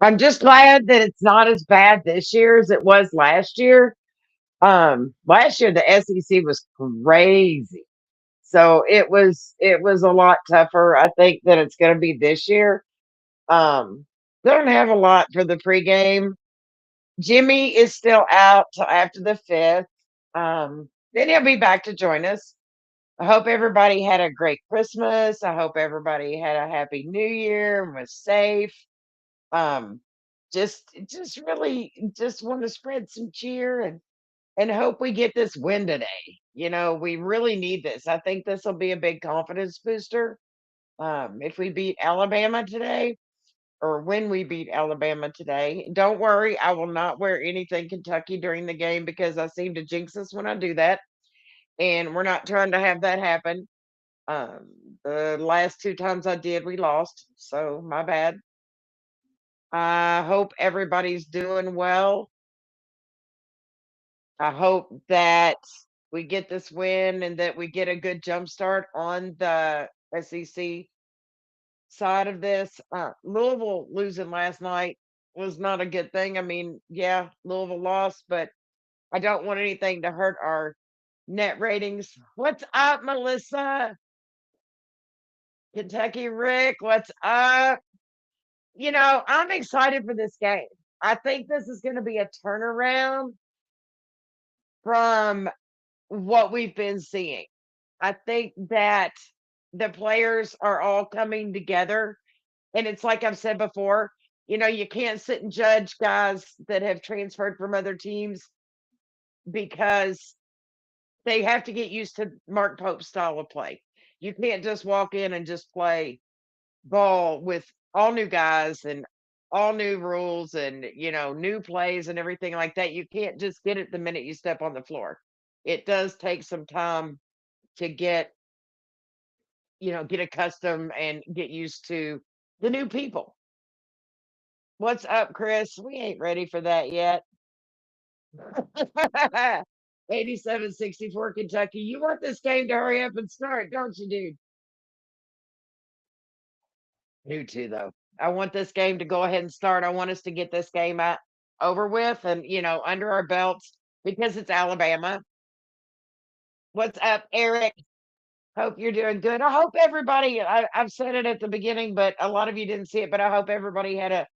I'm just glad that it's not as bad this year as it was last year. Last year the SEC was crazy. So it was a lot tougher, I think, than it's gonna be this year. Um, don't have a lot for the pregame. Jimmy is still out till after the 5th. Then he'll be back to join us. I hope everybody had a great Christmas. I hope everybody had a happy New Year and was safe. Um, just really just want to spread some cheer and hope we get this win today. We really need this. I think this will be a big confidence booster. If we beat Alabama today, or when we beat Alabama today. Don't worry, I will not wear anything Kentucky during the game because I seem to jinx us when I do that. And we're not trying to have that happen. Um, the last two times I did, we lost. So my bad. I hope everybody's doing well. I hope that we get this win and that we get a good jump start on the SEC side of this. Louisville losing last night was not a good thing. I mean, yeah, Louisville lost, but I don't want anything to hurt our net ratings. What's up, Melissa? Kentucky Rick, what's up? I'm excited for this game. I think this is going to be a turnaround from what we've been seeing. I think that the players are all coming together. And it's like I've said before, you can't sit and judge guys that have transferred from other teams because they have to get used to Mark Pope's style of play. You can't just walk in and just play ball with all new guys and all new rules and new plays and everything like that. You can't just get it the minute you step on the floor. It does take some time to get accustomed and get used to the new people. What's up, Chris? We ain't ready for that yet. 87-64 Kentucky. You want this game to hurry up and start, don't you, dude? Me too, though. I want this game to go ahead and start. I want us to get this game out over with and under our belts because it's Alabama. What's up, Eric? Hope you're doing good. I hope everybody. I've said it at the beginning, but a lot of you didn't see it. But I hope everybody had a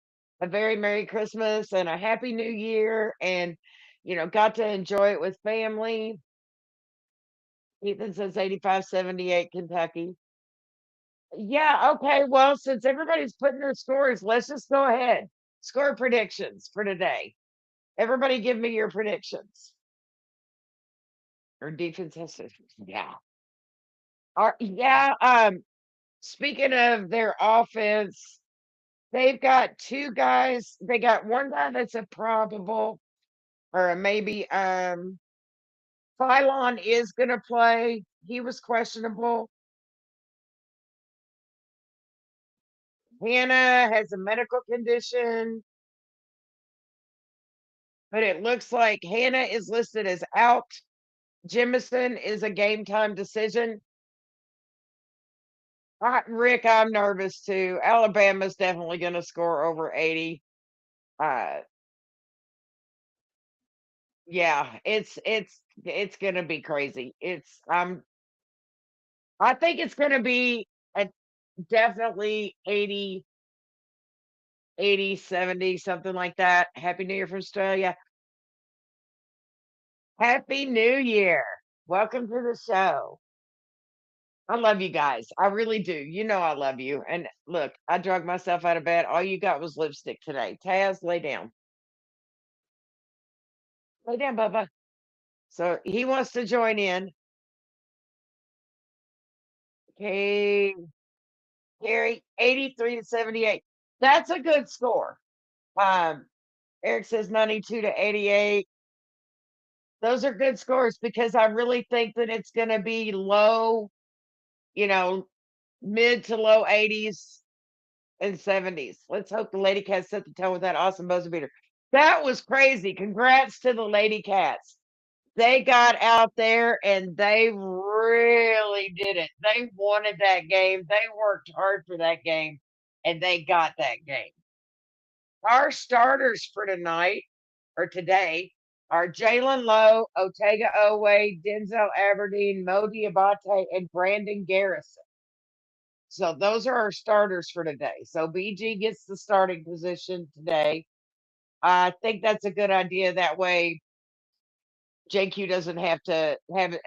very Merry Christmas and a Happy New Year, and got to enjoy it with family. Ethan says 85-78 Kentucky. Yeah, okay. Well, since everybody's putting their scores, let's just go ahead. Score predictions for today. Everybody give me your predictions. Or defense has to, yeah. Yeah, speaking of their offense, they've got two guys. They got one guy that's a probable or a maybe. Phylon is gonna play. He was questionable. Hannah has a medical condition, but it looks like Hannah is listed as out. Jemison is a game time decision. Rick, I'm nervous too. Alabama's definitely going to score over 80. Uh, yeah, it's going to be crazy. I think it's going to be a definitely 80, 80, 70, something like that. Happy New Year from Australia. Happy New Year. Welcome to the show. I love you guys. I really do. You know I love you. And look, I drug myself out of bed. All you got was lipstick today. Taz, lay down. Lay down, Bubba. So he wants to join in. Okay, Gary, 83-78. That's a good score. Um, Eric says 92-88. Those are good scores because I really think that it's going to be low, you know, mid to low 80s and 70s. Let's hope the Lady Cats set the tone with that awesome buzzer beater. That was crazy. Congrats to the Lady Cats. They got out there and they really did it. They wanted that game. They worked hard for that game and they got that game. Our starters for tonight or today are Jalen Lowe, 𝐀𝐫𝐭𝐒𝐢𝐞𝐳, Denzel Aberdeen, Mo Diabate, and Brandon Garrison. So those are our starters for today. So BG gets the starting position today. I think that's a good idea. That way, JQ doesn't have to have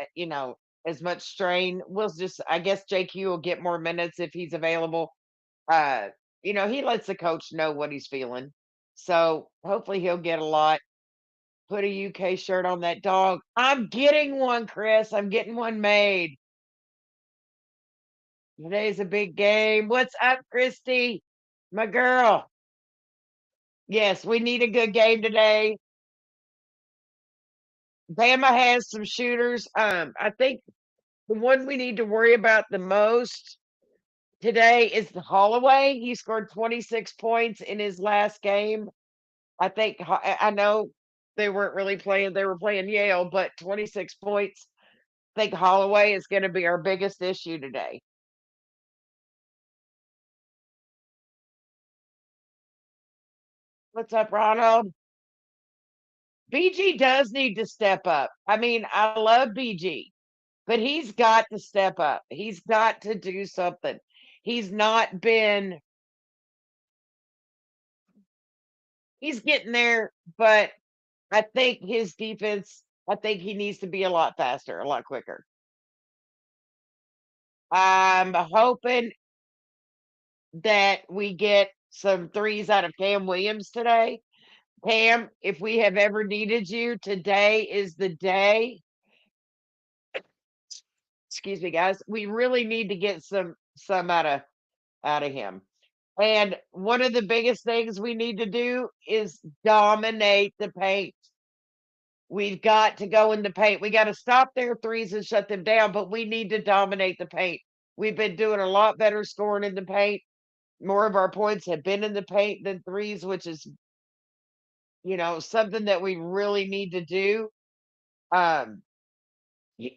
as much strain. We'll just, I guess, JQ will get more minutes if he's available. Uh, he lets the coach know what he's feeling. So hopefully he'll get a lot. Put a UK shirt on that dog. I'm getting one, Chris. I'm getting one made. Today's a big game. What's up, Christy? My girl. Yes, we need a good game today. Bama has some shooters. I think the one we need to worry about the most today is the Holloway. He scored 26 points in his last game. I know they weren't really playing, they were playing Yale, but 26 points. I think Holloway is going to be our biggest issue today. What's up, Ronald? BG does need to step up. I mean, I love BG, but he's got to step up. He's got to do something. He's not been, he's getting there, but I think his defense, I think he needs to be a lot faster, a lot quicker. I'm hoping that we get some threes out of Cam Williams today. Cam, if we have ever needed you, today is the day. Excuse me, guys. We really need to get some out of him. And one of the biggest things we need to do is dominate the paint. We've got to go in the paint. We got to stop their threes and shut them down, but we need to dominate the paint. We've been doing a lot better scoring in the paint. More of our points have been in the paint than threes, which is, something that we really need to do. Um,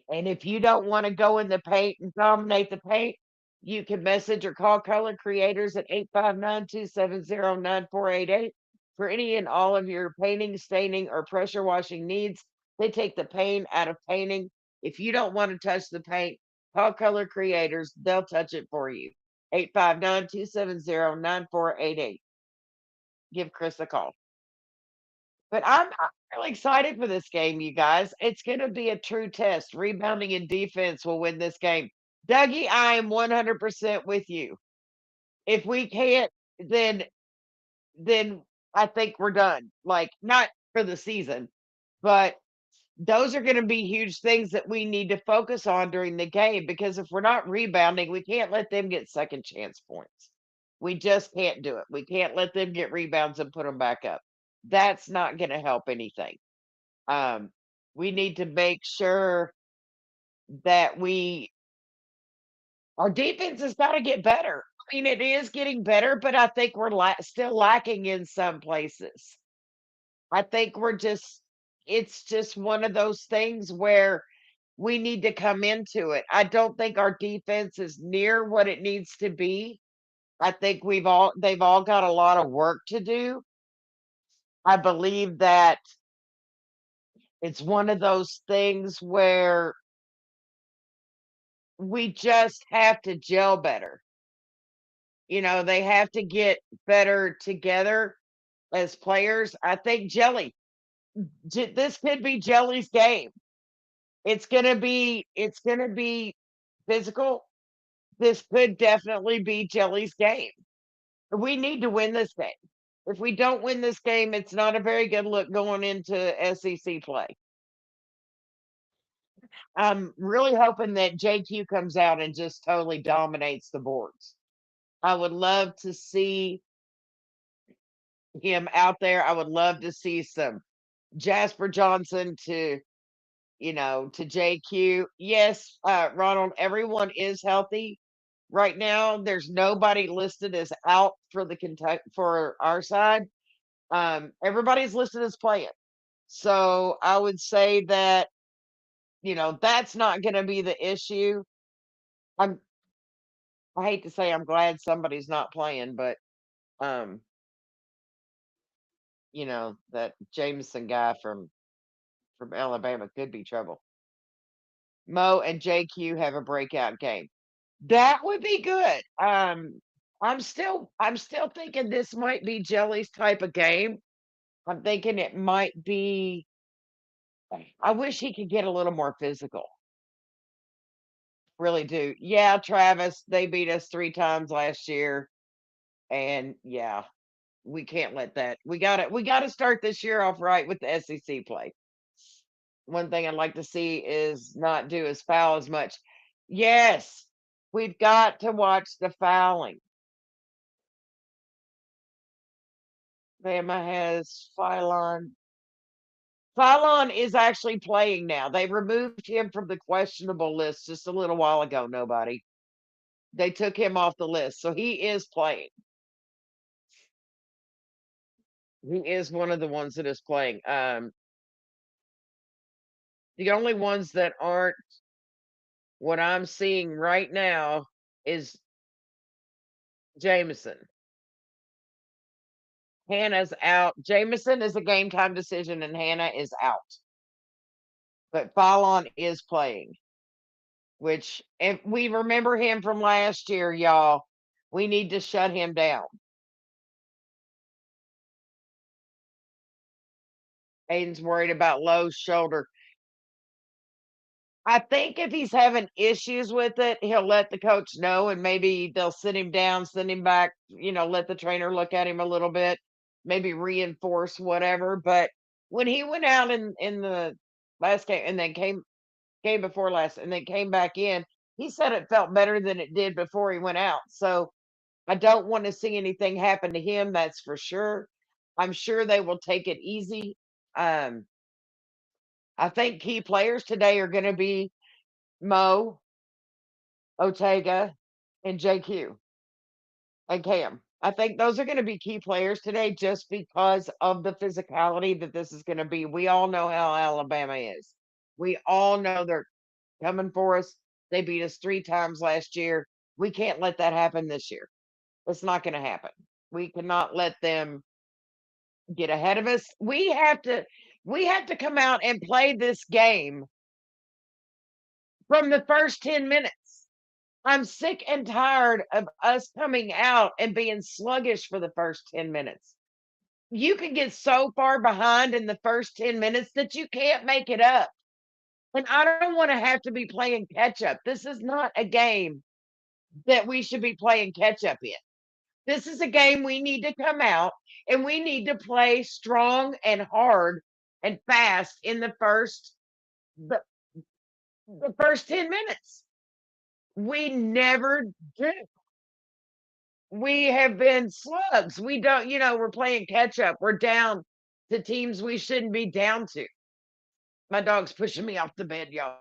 and if you don't want to go in the paint and dominate the paint, you can message or call Color Creators at 859-270-9488 for any and all of your painting, staining, or pressure washing needs. They take the pain out of painting. If you don't want to touch the paint, call Color Creators. They'll touch it for you. 859-270-9488. Give Chris a call. But I'm really excited for this game, you guys. It's going to be a true test. Rebounding and defense will win this game. Dougie, I am 100% with you. If we can't, then then I think we're done. Like, not for the season, but those are going to be huge things that we need to focus on during the game, because if we're not rebounding, we can't let them get second chance points. We just can't do it. We can't let them get rebounds and put them back up. That's not going to help anything. Um, we need to make sure that our defense has got to get better. I mean, it is getting better, but I think we're still lacking in some places. I think it's just one of those things where we need to come into it. I don't think our defense is near what it needs to be. I think they've all got a lot of work to do. I believe that it's one of those things where we just have to gel better. They have to get better together as players. I think this could be Jelly's game. It's gonna be physical. This could definitely be Jelly's game. We need to win this game. If we don't win this game, it's not a very good look going into SEC play. I'm really hoping that JQ comes out and just totally dominates the boards. I would love to see him out there. I would love to see some Jasper Johnson to JQ. Yes, Ronald, everyone is healthy right now. There's nobody listed as out for the Kentucky for our side. Everybody's listed as playing. So I would say that, that's not going to be the issue. I'm I hate to say I'm glad somebody's not playing, but um that Jameson guy from Alabama could be trouble. Mo and JQ have a breakout game. That would be good. I'm still thinking this might be Jelly's type of game. I'm thinking it might be. I wish he could get a little more physical. Really do. Yeah, Travis, they beat us 3 times last year. And yeah, we can't let that. We gotta start this year off right with the SEC play. One thing I'd like to see is not do as foul as much. Yes, we've got to watch the fouling. Bama has Phylon. Phylon is actually playing now. They removed him from the questionable list just a little while ago. Nobody. They took him off the list, so he is playing. He is one of the ones that is playing. The only ones that aren't what I'm seeing right now is Jameson. Hannah's out. Jameson is a game time decision, and Hannah is out. But Fallon is playing, which if we remember him from last year, y'all, we need to shut him down. Aiden's worried about Lowe's shoulder. I think if he's having issues with it, he'll let the coach know and maybe they'll sit him down, send him back, let the trainer look at him a little bit, maybe reinforce whatever. But when he went out in the last game and then game before last and then came back in, he said it felt better than it did before he went out. So I don't want to see anything happen to him, that's for sure. I'm sure they will take it easy. Um, I think key players today are going to be Mo, Ortega, and JQ and Cam. I think those are going to be key players today just because of the physicality that this is going to be. We all know how Alabama is. We all know they're coming for us. They beat us 3 times last year. We can't let that happen this year. It's not going to happen. We cannot let them get ahead of us. We have to come out and play this game from the first 10 minutes. I'm sick and tired of us coming out and being sluggish for the first 10 minutes. You can get so far behind in the first 10 minutes that you can't make it up. And I don't want to have to be playing catch up. This is not a game that we should be playing catch up in. This is a game we need to come out and we need to play strong and hard and fast in the, the first 10 minutes. We never do. We have been slugs. We don't, we're playing catch up. We're down to teams we shouldn't be down to. My dog's pushing me off the bed, y'all.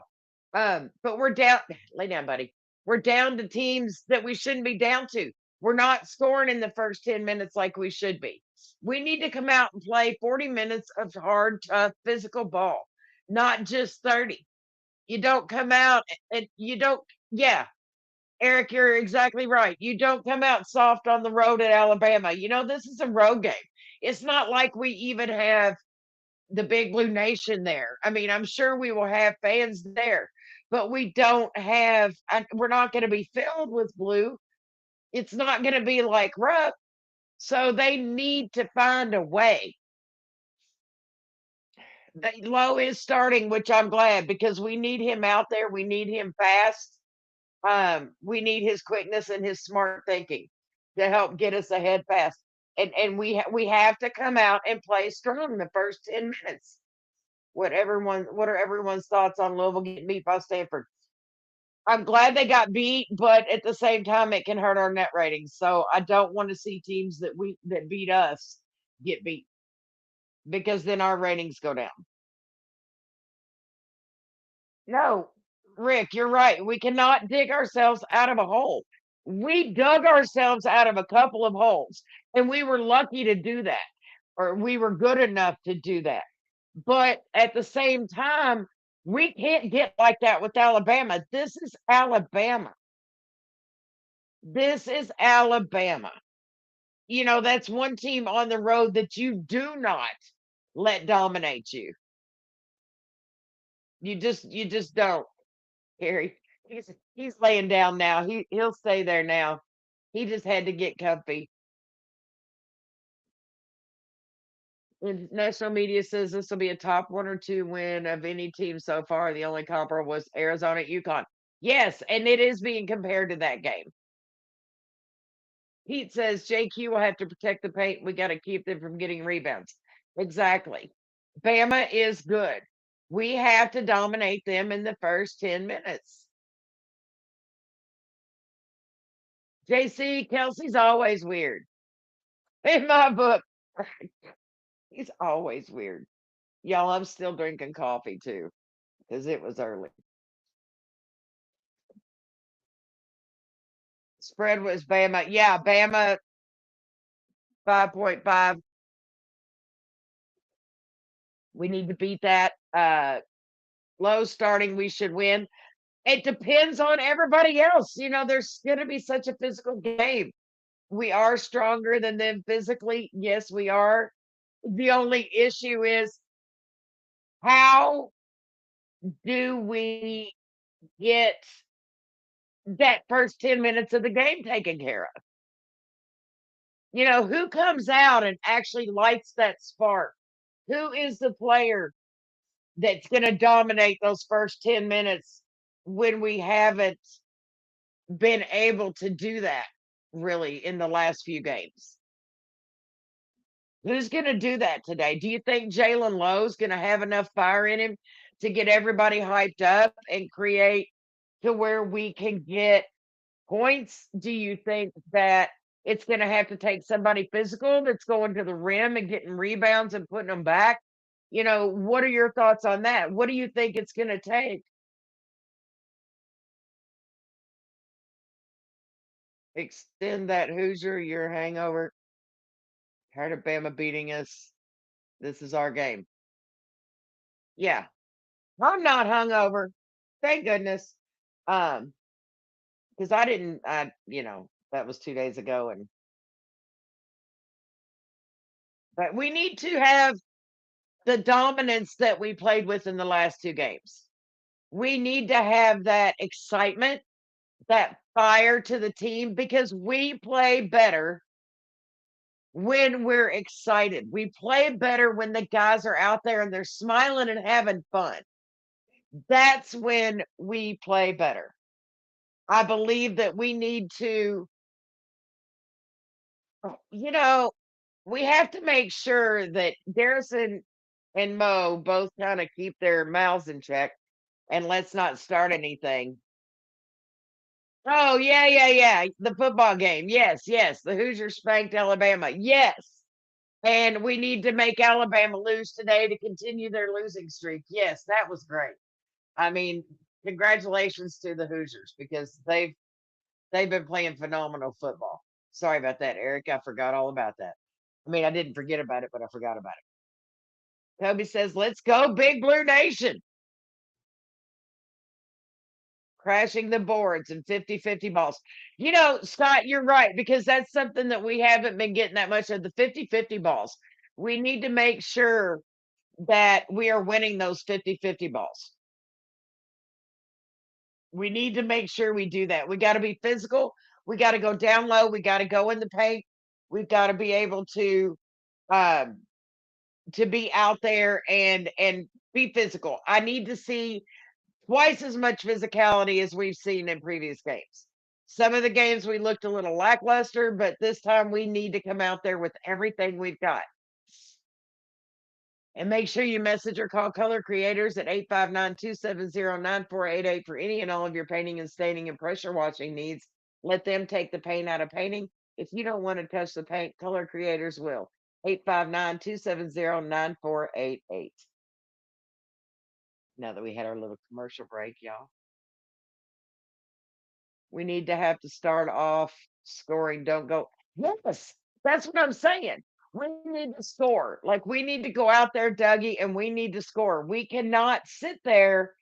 But we're down. Lay down, buddy. We're down to teams that we shouldn't be down to. We're not scoring in the first 10 minutes like we should be. We need to come out and play 40 minutes of hard, tough, physical ball, not just 30. You don't come out and you don't, yeah, Eric, you're exactly right. You don't come out soft on the road at Alabama. This is a road game. It's not like we even have the Big Blue Nation there. I mean, I'm sure we will have fans there, but we don't have, we're not going to be filled with blue. It's not going to be like Rupp. So they need to find a way. Lowe is starting, which I'm glad because we need him out there. We need him fast. We need his quickness and his smart thinking to help get us ahead fast. And we have to come out and play strong the first 10 minutes. What are everyone's thoughts on Louisville getting beat by Stanford? I'm glad they got beat, but at the same time, it can hurt our net ratings. So I don't want to see teams that beat us get beat because then our ratings go down. No, Rick, you're right. We cannot dig ourselves out of a hole. We dug ourselves out of a couple of holes, and we were lucky to do that, or we were good enough to do that. But at the same time, we can't get like that with Alabama. This is Alabama. This is Alabama. that's one team on the road that you do not let dominate you. You just don't, Harry. He's laying down now. He'll stay there now. He just had to get comfy. And national media says this will be a top 1 or 2 win of any team so far. The only comparable was Arizona at UConn. Yes, and it is being compared to that game. Pete says JQ will have to protect the paint. We got to keep them from getting rebounds. Exactly. Bama is good. We have to dominate them in the first 10 minutes. JC, Kelsey's always weird. In my book, he's always weird. Y'all, I'm still drinking coffee too because it was early. Spread was Bama. Yeah, Bama 5.5. We need to beat that. Low starting, we should win. It depends on everybody else. There's going to be such a physical game. We are stronger than them physically. Yes, we are. The only issue is how do we get that first 10 minutes of the game taken care of? Who comes out and actually lights that spark? Who is the player that's going to dominate those first 10 minutes when we haven't been able to do that really in the last few games? Who's going to do that today? Do you think Jalen Lowe's going to have enough fire in him to get everybody hyped up and create to where we can get points? Do you think that it's going to have to take somebody physical that's going to the rim and getting rebounds and putting them back? What are your thoughts on that? What do you think it's going to take? Extend that Hoosier, your hangover. Tired of Bama beating us. This is our game. Yeah, I'm not hungover. Thank goodness. Um, because I didn't. That was 2 days ago, and but we need to have the dominance that we played with in the last 2 games. We need to have that excitement, that fire to the team because we play better when we're excited. We play better when the guys are out there and they're smiling and having fun. That's when we play better. I believe that we need to, you know, we have to make sure that Garrison and Mo both kind of keep their mouths in check and let's not start anything. Oh, yeah, yeah, yeah. The football game. Yes, yes. The Hoosiers spanked Alabama. Yes. And we need to make Alabama lose today to continue their losing streak. Yes, that was great. I mean, congratulations to the Hoosiers because they've been playing phenomenal football. Sorry about that, Eric. I forgot all about that. I mean, I didn't forget about it, but I forgot about it. Kobe says, "Let's go, Big Blue Nation." Crashing the boards and 50-50 balls. Scott, you're right, because that's something that we haven't been getting that much of, the 50-50 balls. We need to make sure that we are winning those 50-50 balls. We need to make sure we do that. We got to be physical. We got to go down low. We got to go in the paint. We've got to be able um, to be out there and be physical. I need to see twice as much physicality as we've seen in previous games. Some of the games we looked a little lackluster, but this time we need to come out there with everything we've got. And make sure you message or call Color Creators at 859-270-9488 for any and all of your painting and staining and pressure washing needs. Let them take the paint out of painting. If you don't want to touch the paint, Color Creators will. 859-270-9488. Now that we had our little commercial break, y'all. We need to have to start off scoring. Don't go. Yes, that's what I'm saying. We need to score. Like we need to go out there, Dougie, and we need to score. We cannot sit there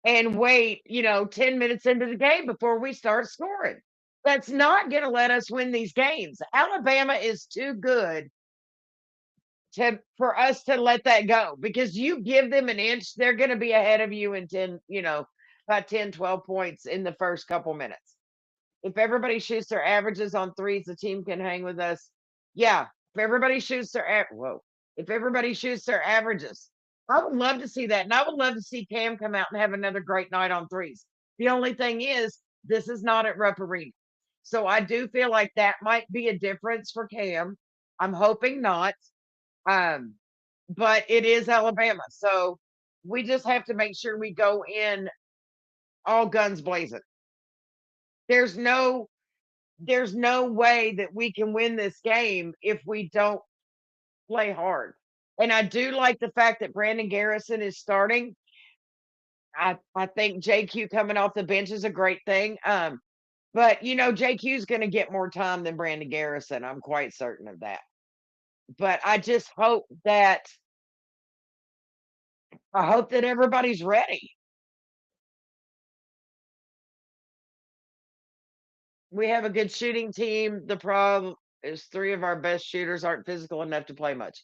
and wait, 10 minutes into the game before we start scoring. That's not going to let us win these games. Alabama is too good for us to let that go, because you give them an inch, they're going to be ahead of you in 10, about 10, 12 points in the first couple minutes. If everybody shoots their averages on threes, the team can hang with us. Yeah, if everybody shoots if everybody shoots their averages, I would love to see that, and I would love to see Cam come out and have another great night on threes. The only thing is, this is not at Rupp Arena, so I do feel like that might be a difference for Cam. I'm hoping not, um, but it is Alabama, so we just have to make sure we go in all guns blazing. There's no there's no way that we can win this game if we don't play hard. And I do like the fact that Brandon Garrison is starting. I think JQ coming off the bench is a great thing. But JQ is going to get more time than Brandon Garrison. I'm quite certain of that. But I hope that everybody's ready. We have a good shooting team. The problem is three of our best shooters aren't physical enough to play much.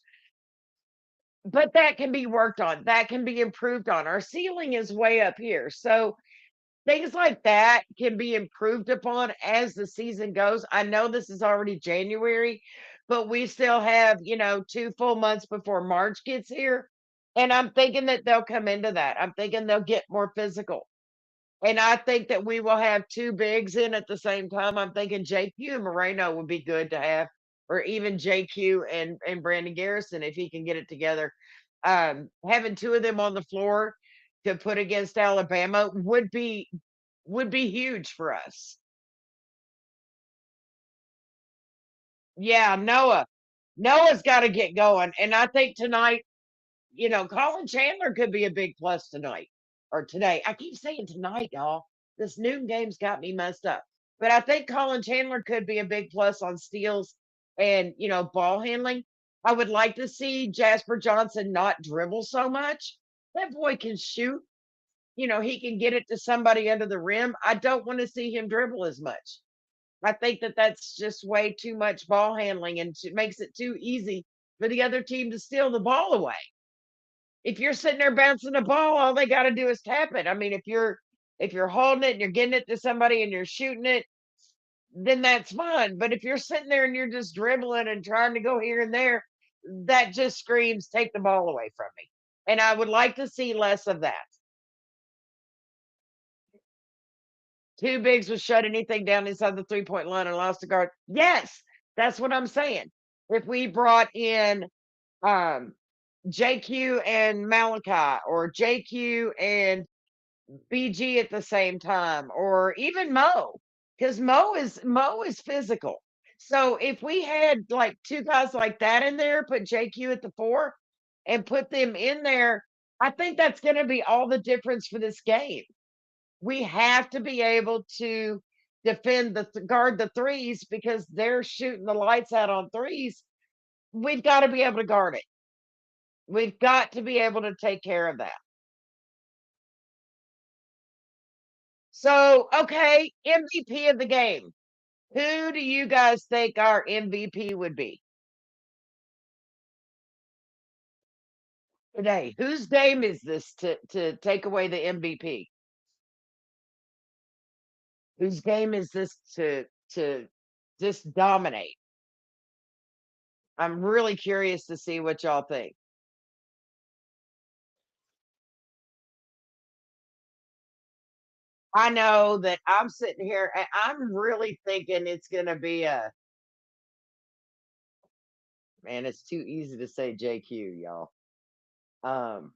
But that can be worked on. That can be improved on. Our ceiling is way up here. So things like that can be improved upon as the season goes. I know this is already January, but we still have, 2 full months before March gets here. And I'm thinking that they'll come into that. I'm thinking they'll get more physical. And I think that we will have two bigs in at the same time. I'm thinking JQ and Moreno would be good to have, or even JQ and Brandon Garrison if he can get it together. Having two of them on the floor to put against Alabama would be huge for us. Yeah, Noah. Noah's got to get going. And I think tonight, Colin Chandler could be a big plus tonight or today. I keep saying tonight, y'all. This noon game's got me messed up. But I think Colin Chandler could be a big plus on steals and, ball handling. I would like to see Jasper Johnson not dribble so much. That boy can shoot. He can get it to somebody under the rim. I don't want to see him dribble as much. I think that that's just way too much ball handling, and it makes it too easy for the other team to steal the ball away. If you're sitting there bouncing the ball, all they got to do is tap it. I mean, if you're holding it and you're getting it to somebody and you're shooting it, then that's fine. But if you're sitting there and you're just dribbling and trying to go here and there, that just screams take the ball away from me. And I would like to see less of that. Two bigs would shut anything down inside the 3-point line and lost the guard. Yes, that's what I'm saying. If we brought in um, JQ and Malachi, or JQ and BG at the same time, or even Mo, because Mo is physical. So if we had like two guys like that in there, put JQ at the 4 and put them in there, I think that's going to be all the difference for this game. We have to be able to defend guard the threes, because they're shooting the lights out on threes. We've got to be able to guard it. We've got to be able to take care of that. So, okay, MVP of the game. Who do you guys think our MVP would be today? Whose game is this to take away the MVP? Whose game is this to just dominate? I'm really curious to see what y'all think. I know that I'm sitting here and I'm really thinking it's gonna be man, it's too easy to say JQ, y'all. Um,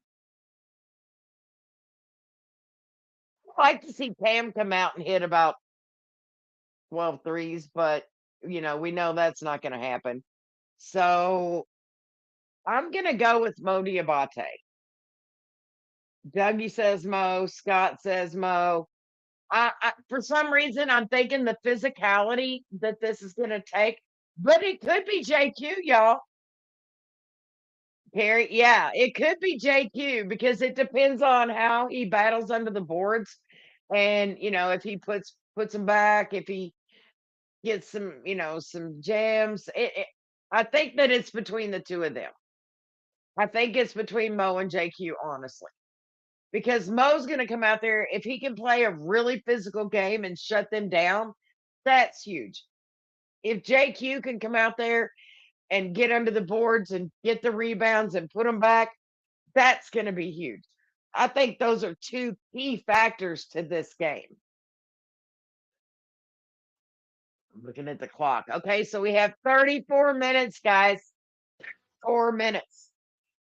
I'd like to see Pam come out and hit about 12 threes, but we know that's not gonna happen. So I'm gonna go with Mo Diabate. Dougie says Mo, Scott says Mo. For some reason, I'm thinking the physicality that this is gonna take, but it could be JQ, y'all. Perry, yeah, it could be JQ, because it depends on how he battles under the boards, and if he puts them back, if he get some, some jams. I think that it's between the two of them. I think it's between Mo and JQ, honestly, because Mo's going to come out there. If he can play a really physical game and shut them down, that's huge. If JQ can come out there and get under the boards and get the rebounds and put them back, that's going to be huge. I think those are two key factors to this game. I'm looking at the clock. Okay, so we have 34 minutes, guys. 4 minutes.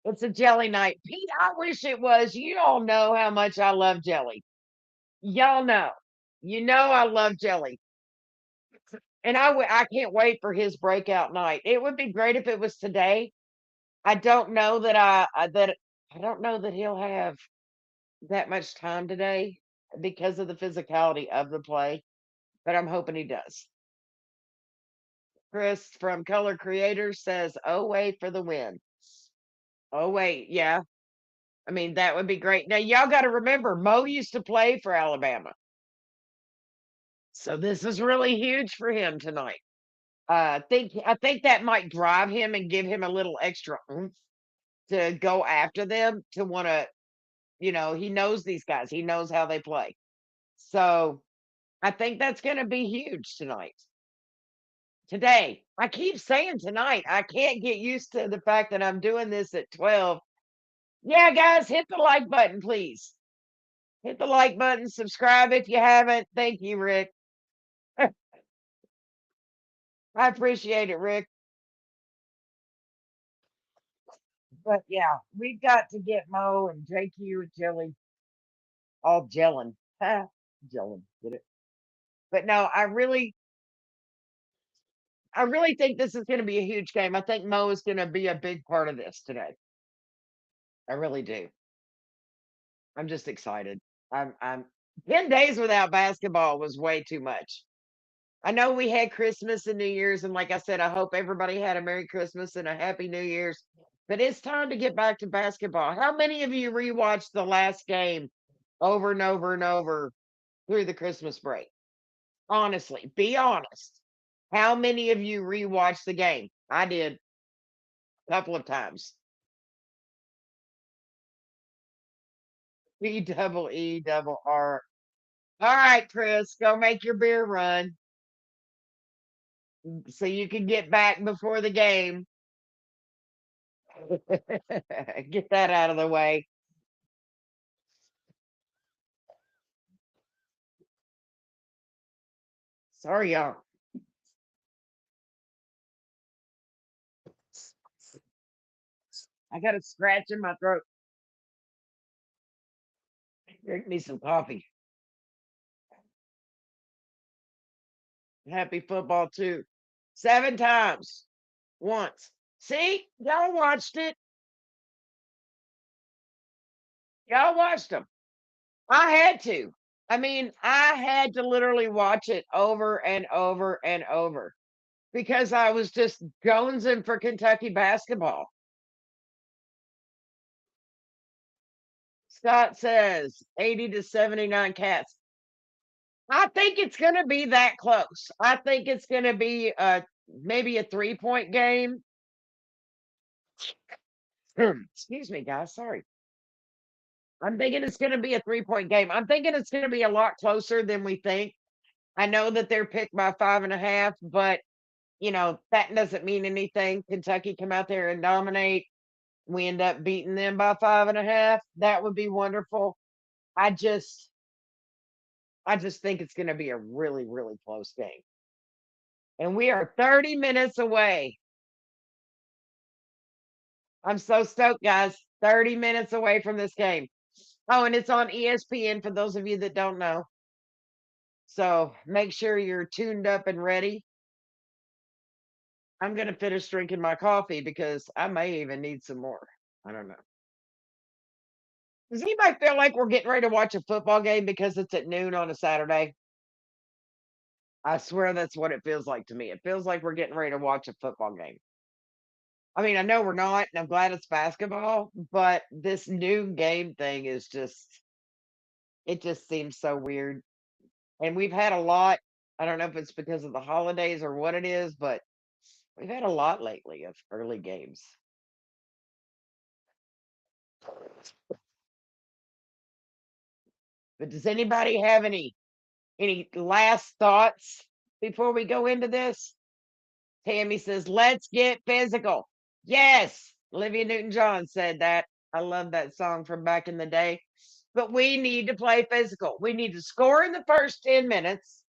It's a jelly night. Pete, I wish it was. You all know how much I love jelly. Y'all know. You know I love jelly. And I can't wait for his breakout night. It would be great if it was today. I don't know that I don't know that he'll have that much time today because of the physicality of the play, but I'm hoping he does. Chris from Color Creators says, "Oh wait for the win." Oh wait, yeah. I mean, that would be great. Now y'all got to remember, Mo used to play for Alabama, so this is really huge for him tonight. I think that might drive him and give him a little extra oomph to go after them, to want to, he knows these guys. He knows how they play. So I think that's going to be huge tonight. Today. I keep saying tonight. I can't get used to the fact that I'm doing this at 12. Yeah, guys, hit the like button, please. Hit the like button, subscribe if you haven't. Thank you, Rick. I appreciate it, Rick. But yeah, we've got to get Mo and JQ and Jelly all gelling. Gelling, get it? But no, I really think this is going to be a huge game. I think Mo is going to be a big part of this today. I really do. I'm just excited. I'm 10 days without basketball was way too much. I know we had Christmas and New Year's, and like I said, I hope everybody had a Merry Christmas and a Happy New Year's. But it's time to get back to basketball. How many of you rewatched the last game over and over and over through the Christmas break? Honestly, be honest. How many of you rewatched the game? I did a couple of times. EEER. All right, Chris, go make your beer run so you can get back before the game. Get that out of the way. Sorry, y'all. I got a scratch in my throat. Drink me some coffee. Happy football too. 7 times. Once. See? Y'all watched it. Y'all watched them. I had to. I mean, I had to literally watch it over and over and over because I was just jonesing for Kentucky basketball. Scott says 80 to 79 Cats. I think it's going to be that close. I think it's going to be maybe a 3-point game. Excuse me, guys. Sorry. I'm thinking it's going to be a 3-point game. I'm thinking it's going to be a lot closer than we think. I know that they're picked by 5.5, but that doesn't mean anything. Kentucky come out there and dominate. We end up beating them by 5.5. That would be wonderful. I just think it's going to be a really, really close game. And we are 30 minutes away. I'm so stoked, guys. 30 minutes away from this game. Oh, and it's on ESPN for those of you that don't know. So make sure you're tuned up and ready. I'm going to finish drinking my coffee because I may even need some more. I don't know. Does anybody feel like we're getting ready to watch a football game because it's at noon on a Saturday? I swear that's what it feels like to me. It feels like we're getting ready to watch a football game. I mean, I know we're not, and I'm glad it's basketball, but this noon game thing it just seems so weird. And we've had a lot I don't know if it's because of the holidays or what it is, but we've had a lot lately of early games. But does anybody have any last thoughts before we go into this? Tammy says, let's get physical. Yes, Olivia Newton-John said that. I love that song from back in the day. But we need to play physical. We need to score in the first 10 minutes,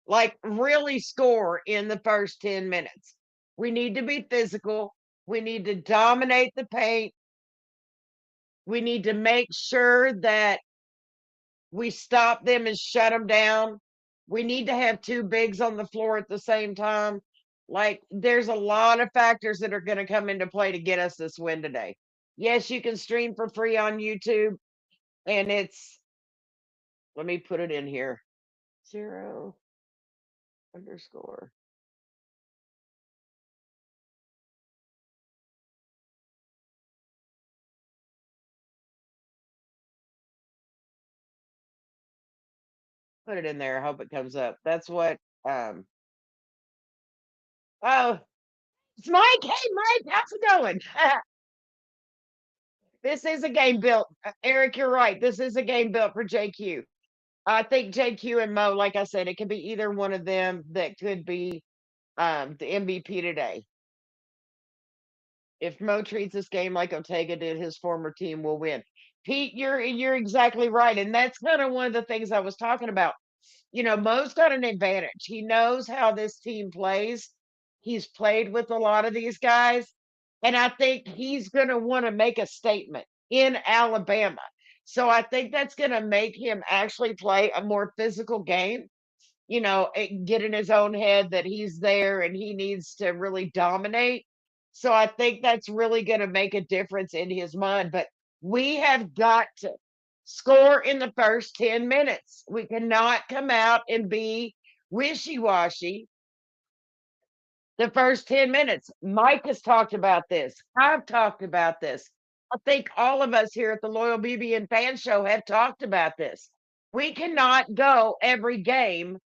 like really score in the first 10 minutes. We need to be physical. We need to dominate the paint. We need to make sure that we stop them and shut them down. We need to have two bigs on the floor at the same time. Like, there's a lot of factors that are going to come into play to get us this win today. Yes, you can stream for free on YouTube, and let me put it in here 0 underscore. Put it in there. I hope it comes up. That's what, oh, it's Mike. Hey, Mike, how's it going? This is a game built. Eric, you're right. This is a game built for JQ. I think JQ and Mo, like I said, it could be either one of them that could be the MVP today. If Mo treats this game like Ortega did his former team, will win. Pete, you're exactly right, and that's kind of one of the things I was talking about. You know, Mo's got an advantage. He knows how this team plays. He's played with a lot of these guys, and I think he's going to want to make a statement in Alabama. So I think that's going to make him actually play a more physical game, get in his own head that he's there and he needs to really dominate. So I think that's really going to make a difference in his mind. But we have got to score in the first 10 minutes. We cannot come out and be wishy washy the first 10 minutes. Mike has talked about this. I've talked about this. I think all of us here at the Loyal BB and Fan Show have talked about this. We cannot go every game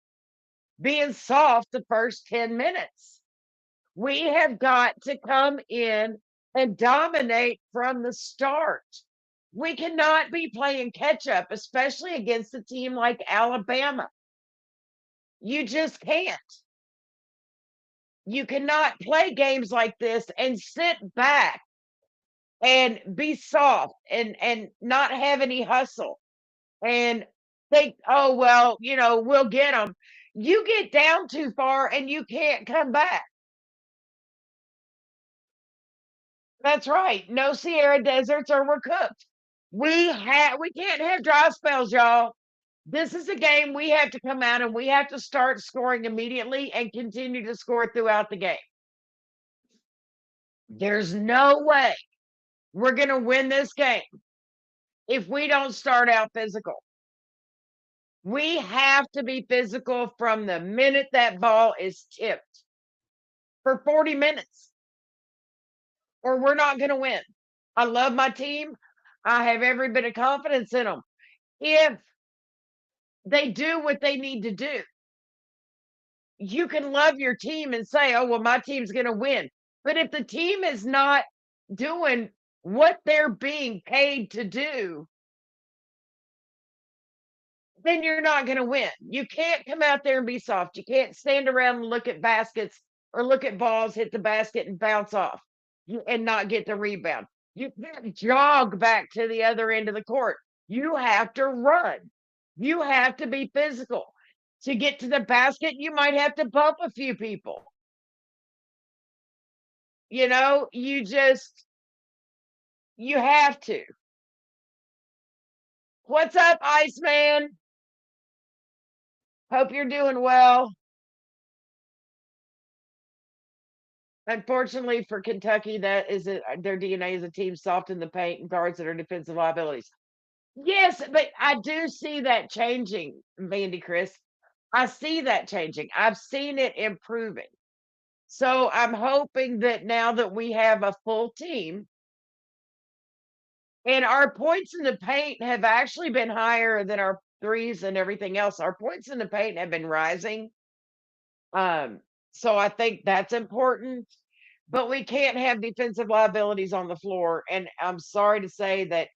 being soft the first 10 minutes. We have got to come in and dominate from the start. We cannot be playing catch up, especially against a team like Alabama. You just can't. You cannot play games like this and sit back and be soft and not have any hustle and think, oh, well, we'll get them. You get down too far and you can't come back. That's right. No Sierra deserts or we're cooked. We can't have dry spells, y'all. This is a game we have to come out and we have to start scoring immediately and continue to score throughout the game. There's no way we're going to win this game if we don't start out physical. We have to be physical from the minute that ball is tipped for 40 minutes, or we're not going to win. I love my team. I have every bit of confidence in them. If they do what they need to do, you can love your team and say, oh, well, my team's going to win. But if the team is not doing what they're being paid to do, then you're not going to win. You can't come out there and be soft. You can't stand around and look at baskets or look at balls, hit the basket and bounce off and not get the rebound. You can't jog back to the other end of the court. You have to run. You have to be physical. To get to the basket, you might have to bump a few people. You have to. What's up, Iceman? Hope you're doing well. Unfortunately for Kentucky, that is their DNA is a team soft in the paint and guards that are defensive liabilities. Yes, but I do see that changing, Vandy Chris. I see that changing. I've seen it improving. So I'm hoping that now that we have a full team and our points in the paint have actually been higher than our threes and everything else. Our points in the paint have been rising. Um, so I think that's important. But we can't have defensive liabilities on the floor. And I'm sorry to say that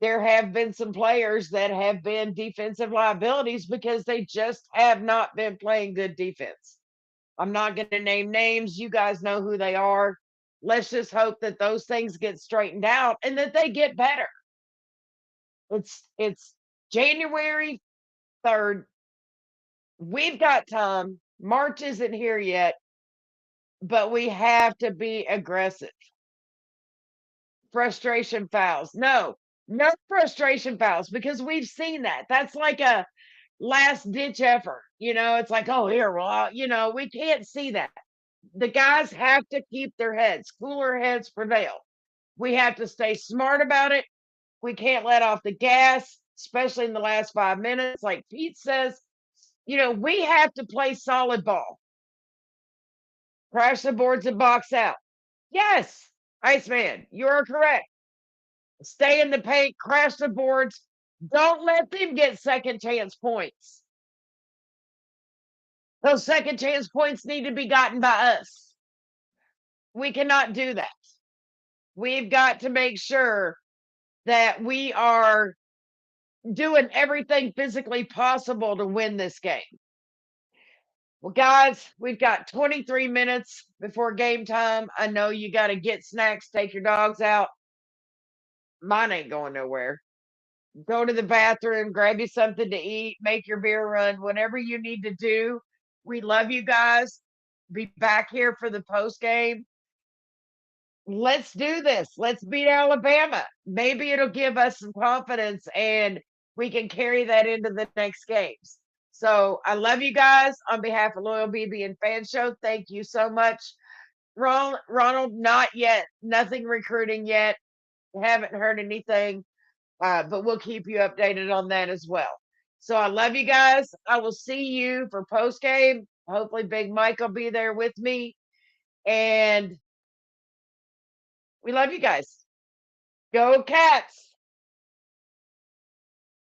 there have been some players that have been defensive liabilities because they just have not been playing good defense. I'm not going to name names. You guys know who they are. Let's just hope that those things get straightened out and that they get better. It's January 3rd. We've got time. March isn't here yet, but we have to be aggressive. Frustration fouls. No, no frustration fouls because we've seen that. That's like a last ditch effort. It's like, oh, here, well, we can't see that. The guys have to keep their heads, cooler heads prevail. We have to stay smart about it. We can't let off the gas, especially in the last 5 minutes. Like Pete says, we have to play solid ball. Crash the boards and box out. Yes, Iceman, you are correct. Stay in the paint, crash the boards. Don't let them get second chance points. Those second chance points need to be gotten by us. We cannot do that. We've got to make sure that we are doing everything physically possible to win this game. Well, guys, we've got 23 minutes before game time. I know you got to get snacks, take your dogs out. Mine ain't going nowhere. Go to the bathroom, grab you something to eat, make your beer run, whatever you need to do. We love you guys. Be back here for the post game. Let's do this. Let's beat Alabama. Maybe it'll give us some confidence and we can carry that into the next games. So I love you guys. On behalf of Loyal BB and Fan Show, thank you so much. Ronald, not yet. Nothing recruiting yet. Haven't heard anything, but we'll keep you updated on that as well. So I love you guys. I will see you for post game. Hopefully, Big Mike will be there with me. And we love you guys. Go Cats.